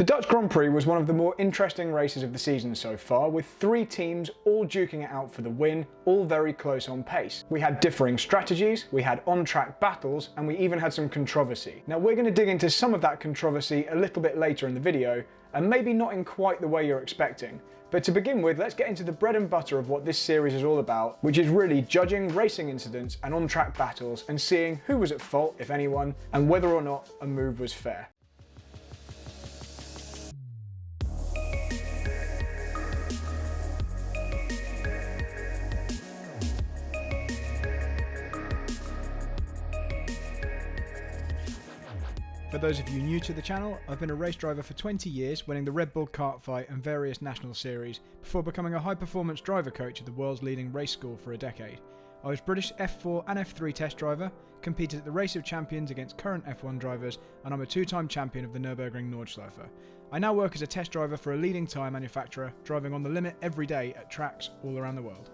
The Dutch Grand Prix was one of the more interesting races of the season so far, with 3 teams all duking it out for the win, all very close on pace. We had differing strategies, we had on-track battles, and we even had some controversy. Now we're going to dig into some of that controversy a little bit later in the video, and maybe not in quite the way you're expecting. But to begin with, let's get into the bread and butter of what this series is all about, which is really judging racing incidents and on-track battles and seeing who was at fault, if anyone, and whether or not a move was fair. For those of you new to the channel, I've been a race driver for 20 years, winning the Red Bull kart fight and various national series, before becoming a high-performance driver coach at the world's leading race school for a decade. I was British F4 and F3 test driver, competed at the Race of Champions against current F1 drivers, and I'm a 2-time champion of the Nürburgring Nordschleife. I now work as a test driver for a leading tyre manufacturer, driving on the limit every day at tracks all around the world.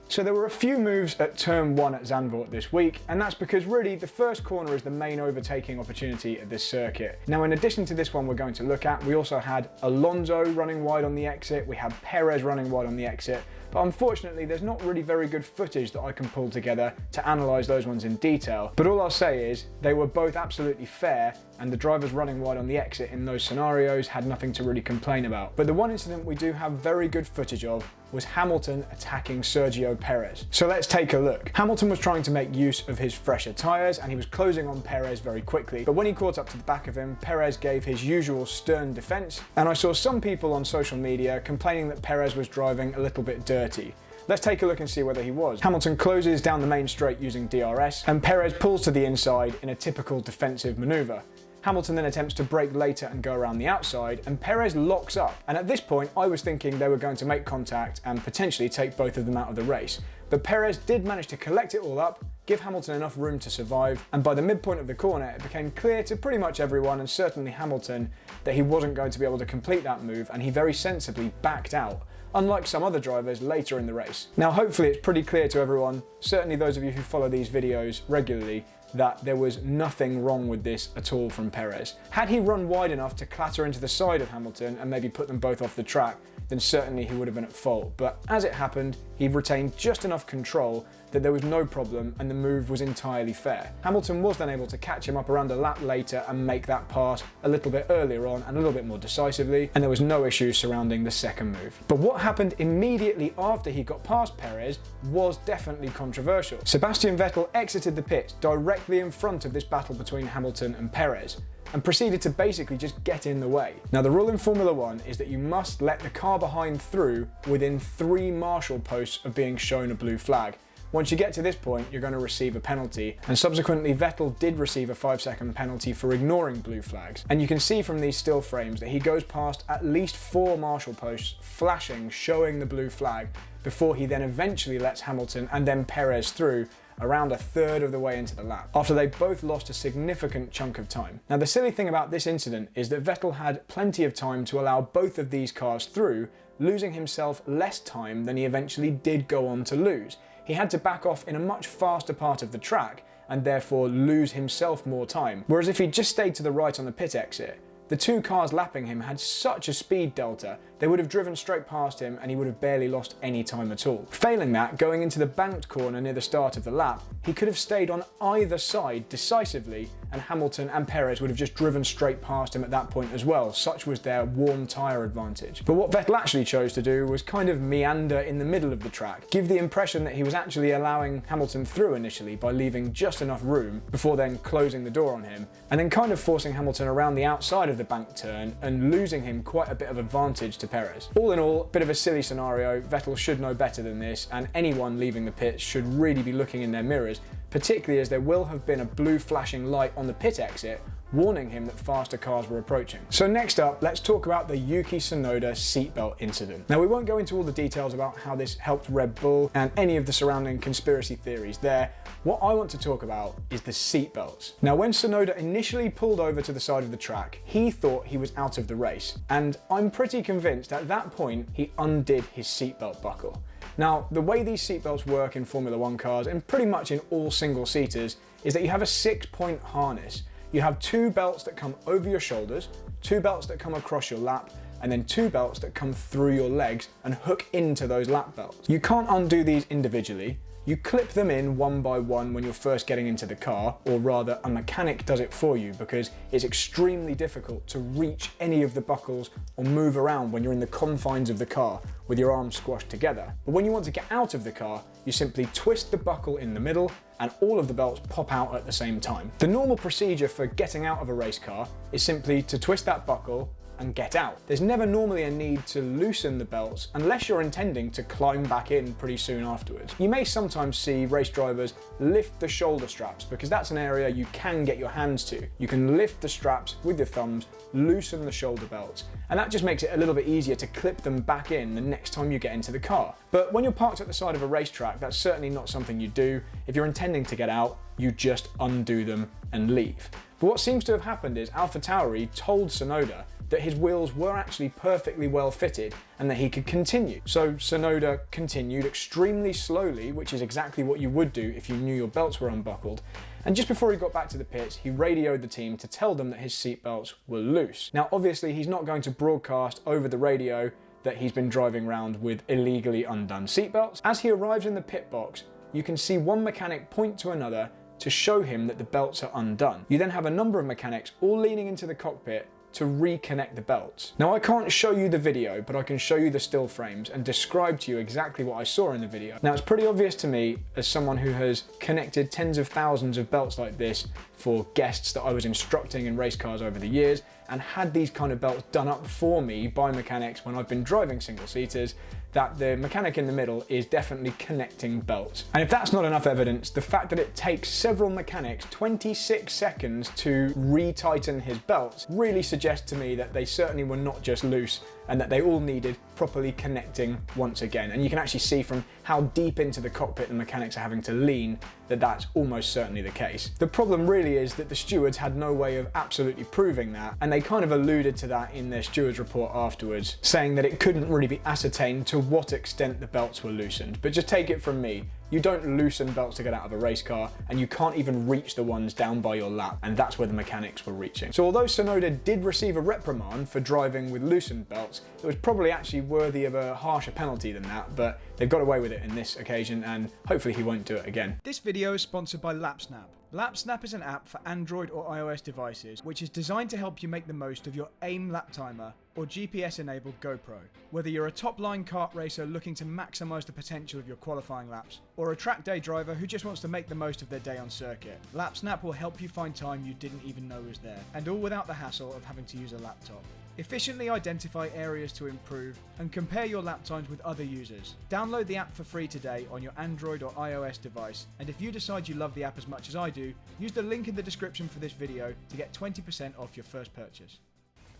So there were a few moves at turn 1 at Zandvoort this week, and that's because really the first corner is the main overtaking opportunity at this circuit. Now in addition to this one we're going to look at, we also had Alonso running wide on the exit, we had Perez running wide on the exit, but unfortunately there's not really very good footage that I can pull together to analyse those ones in detail. But all I'll say is they were both absolutely fair, and the drivers running wide on the exit in those scenarios had nothing to really complain about. But the one incident we do have very good footage of was Hamilton attacking Sergio Perez. So let's take a look. Hamilton was trying to make use of his fresher tyres and he was closing on Perez very quickly, but when he caught up to the back of him, Perez gave his usual stern defence, and I saw some people on social media complaining that Perez was driving a little bit dirty. Let's take a look and see whether he was. Hamilton closes down the main straight using DRS, and Perez pulls to the inside in a typical defensive manoeuvre. Hamilton then attempts to brake later and go around the outside, and Perez locks up. And at this point, I was thinking they were going to make contact and potentially take both of them out of the race. But Perez did manage to collect it all up, give Hamilton enough room to survive, and by the midpoint of the corner, it became clear to pretty much everyone, and certainly Hamilton, that he wasn't going to be able to complete that move, and he very sensibly backed out, unlike some other drivers later in the race. Now hopefully it's pretty clear to everyone, certainly those of you who follow these videos regularly, that there was nothing wrong with this at all from Perez. Had he run wide enough to clatter into the side of Hamilton and maybe put them both off the track, then certainly he would have been at fault. But as it happened, he retained just enough control that there was no problem and the move was entirely fair. Hamilton was then able to catch him up around a lap later and make that pass a little bit earlier on and a little bit more decisively, and there was no issue surrounding the second move. But what happened immediately after he got past Perez was definitely controversial. Sebastian Vettel exited the pits directly in front of this battle between Hamilton and Perez, and proceeded to basically just get in the way. Now the rule in Formula 1 is that you must let the car behind through within 3 marshal posts of being shown a blue flag. Once you get to this point, you're going to receive a penalty, and subsequently Vettel did receive a 5-second penalty for ignoring blue flags. And you can see from these still frames that he goes past at least 4 marshal posts flashing, showing the blue flag, before he then eventually lets Hamilton and then Perez through around a third of the way into the lap, after they both lost a significant chunk of time. Now the silly thing about this incident is that Vettel had plenty of time to allow both of these cars through, losing himself less time than he eventually did go on to lose. He had to back off in a much faster part of the track and therefore lose himself more time. Whereas if he'd just stayed to the right on the pit exit, the 2 cars lapping him had such a speed delta, they would have driven straight past him and he would have barely lost any time at all. Failing that, going into the banked corner near the start of the lap, he could have stayed on either side decisively, and Hamilton and Perez would have just driven straight past him at that point as well. Such was their warm tyre advantage. But what Vettel actually chose to do was kind of meander in the middle of the track, give the impression that he was actually allowing Hamilton through initially by leaving just enough room before then closing the door on him, and then kind of forcing Hamilton around the outside of the bank turn and losing him quite a bit of advantage to Perez. All in all, a bit of a silly scenario. Vettel should know better than this, and anyone leaving the pits should really be looking in their mirrors, particularly as there will have been a blue flashing light on the pit exit warning him that faster cars were approaching. So next up, let's talk about the Yuki Tsunoda seatbelt incident. Now we won't go into all the details about how this helped Red Bull and any of the surrounding conspiracy theories there. What I want to talk about is the seatbelts. Now when Sonoda initially pulled over to the side of the track, he thought he was out of the race, and I'm pretty convinced at that point he undid his seatbelt buckle. Now, the way these seatbelts work in Formula 1 cars, and pretty much in all single-seaters, is that you have a 6-point harness. You have 2 belts that come over your shoulders, 2 belts that come across your lap, and then 2 belts that come through your legs and hook into those lap belts. You can't undo these individually. You clip them in one by one when you're first getting into the car, or rather a mechanic does it for you, because it's extremely difficult to reach any of the buckles or move around when you're in the confines of the car with your arms squashed together. But when you want to get out of the car, you simply twist the buckle in the middle and all of the belts pop out at the same time. The normal procedure for getting out of a race car is simply to twist that buckle and get out. There's never normally a need to loosen the belts unless you're intending to climb back in pretty soon afterwards. You may sometimes see race drivers lift the shoulder straps because that's an area you can get your hands to. You can lift the straps with your thumbs, loosen the shoulder belts, and that just makes it a little bit easier to clip them back in the next time you get into the car. But when you're parked at the side of a racetrack, that's certainly not something you do. If you're intending to get out, you just undo them and leave. But what seems to have happened is AlphaTauri told Sonoda that his wheels were actually perfectly well fitted and that he could continue. So Sonoda continued extremely slowly, which is exactly what you would do if you knew your belts were unbuckled. And just before he got back to the pits, he radioed the team to tell them that his seatbelts were loose. Now, obviously, he's not going to broadcast over the radio that he's been driving around with illegally undone seatbelts. As he arrives in the pit box, you can see one mechanic point to another to show him that the belts are undone. You then have a number of mechanics all leaning into the cockpit to reconnect the belts. Now, I can't show you the video, but I can show you the still frames and describe to you exactly what I saw in the video. Now, it's pretty obvious to me, as someone who has connected tens of thousands of belts like this for guests that I was instructing in race cars over the years, and had these kind of belts done up for me by mechanics when I've been driving single-seaters, that the mechanic in the middle is definitely connecting belts. And if that's not enough evidence, the fact that it takes several mechanics 26 seconds to retighten his belts really suggests to me that they certainly were not just loose and that they all needed properly connecting once again. And you can actually see from how deep into the cockpit the mechanics are having to lean that that's almost certainly the case. The problem really is that the stewards had no way of absolutely proving that, and they kind of alluded to that in their steward's report afterwards, saying that it couldn't really be ascertained to what extent the belts were loosened. But just take it from me, you don't loosen belts to get out of a race car, and you can't even reach the ones down by your lap, and that's where the mechanics were reaching. So although Sonoda did receive a reprimand for driving with loosened belts, it was probably actually worthy of a harsher penalty than that, but they've got away with it in this occasion, and hopefully he won't do it again. This video is sponsored by LapSnap. LapSnap is an app for Android or iOS devices, which is designed to help you make the most of your AIM lap timer or GPS-enabled GoPro. Whether you're a top-line kart racer looking to maximise the potential of your qualifying laps, or a track day driver who just wants to make the most of their day on circuit, LapSnap will help you find time you didn't even know was there, and all without the hassle of having to use a laptop. Efficiently identify areas to improve and compare your lap times with other users. Download the app for free today on your Android or iOS device, and if you decide you love the app as much as I do, use the link in the description for this video to get 20% off your first purchase.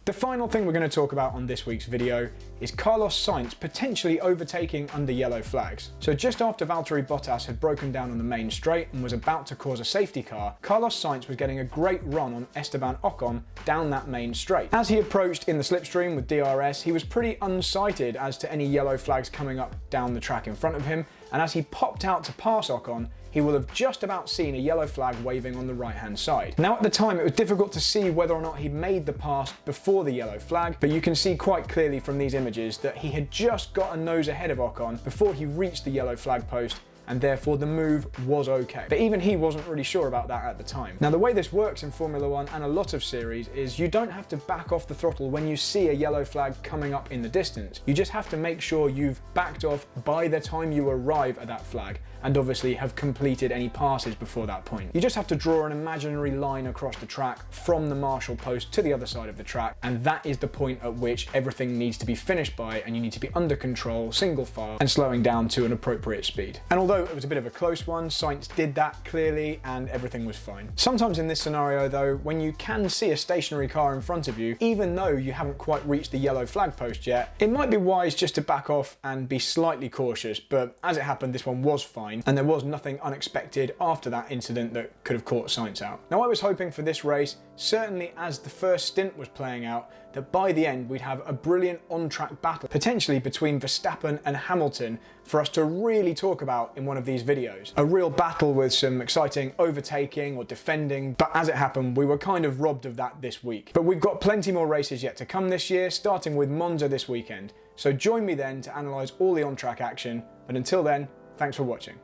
The final thing we're going to talk about on this week's video is Carlos Sainz potentially overtaking under yellow flags. So just after Valtteri Bottas had broken down on the main straight and was about to cause a safety car, Carlos Sainz was getting a great run on Esteban Ocon down that main straight. As he approached in the slipstream with DRS, he was pretty unsighted as to any yellow flags coming up down the track in front of him, and as he popped out to pass Ocon, he will have just about seen a yellow flag waving on the right-hand side. Now, at the time, it was difficult to see whether or not he'd made the pass before the yellow flag, but you can see quite clearly from these images that he had just got a nose ahead of Ocon before he reached the yellow flag post, and therefore the move was okay. But even he wasn't really sure about that at the time. Now, the way this works in Formula One and a lot of series is you don't have to back off the throttle when you see a yellow flag coming up in the distance. You just have to make sure you've backed off by the time you arrive at that flag, and obviously have completed any passes before that point. You just have to draw an imaginary line across the track from the marshal post to the other side of the track, and that is the point at which everything needs to be finished by, and you need to be under control, single file, and slowing down to an appropriate speed. And although it was a bit of a close one, Sainz did that clearly, and everything was fine. Sometimes in this scenario though, when you can see a stationary car in front of you, even though you haven't quite reached the yellow flag post yet, it might be wise just to back off and be slightly cautious, but as it happened, this one was fine, and there was nothing unexpected after that incident that could have caught Sainz out. Now, I was hoping for this race certainly as the first stint was playing out, that by the end we'd have a brilliant on-track battle, potentially between Verstappen and Hamilton, for us to really talk about in one of these videos. A real battle with some exciting overtaking or defending, but as it happened, we were kind of robbed of that this week. But we've got plenty more races yet to come this year, starting with Monza this weekend. So join me then to analyse all the on-track action, but until then, thanks for watching.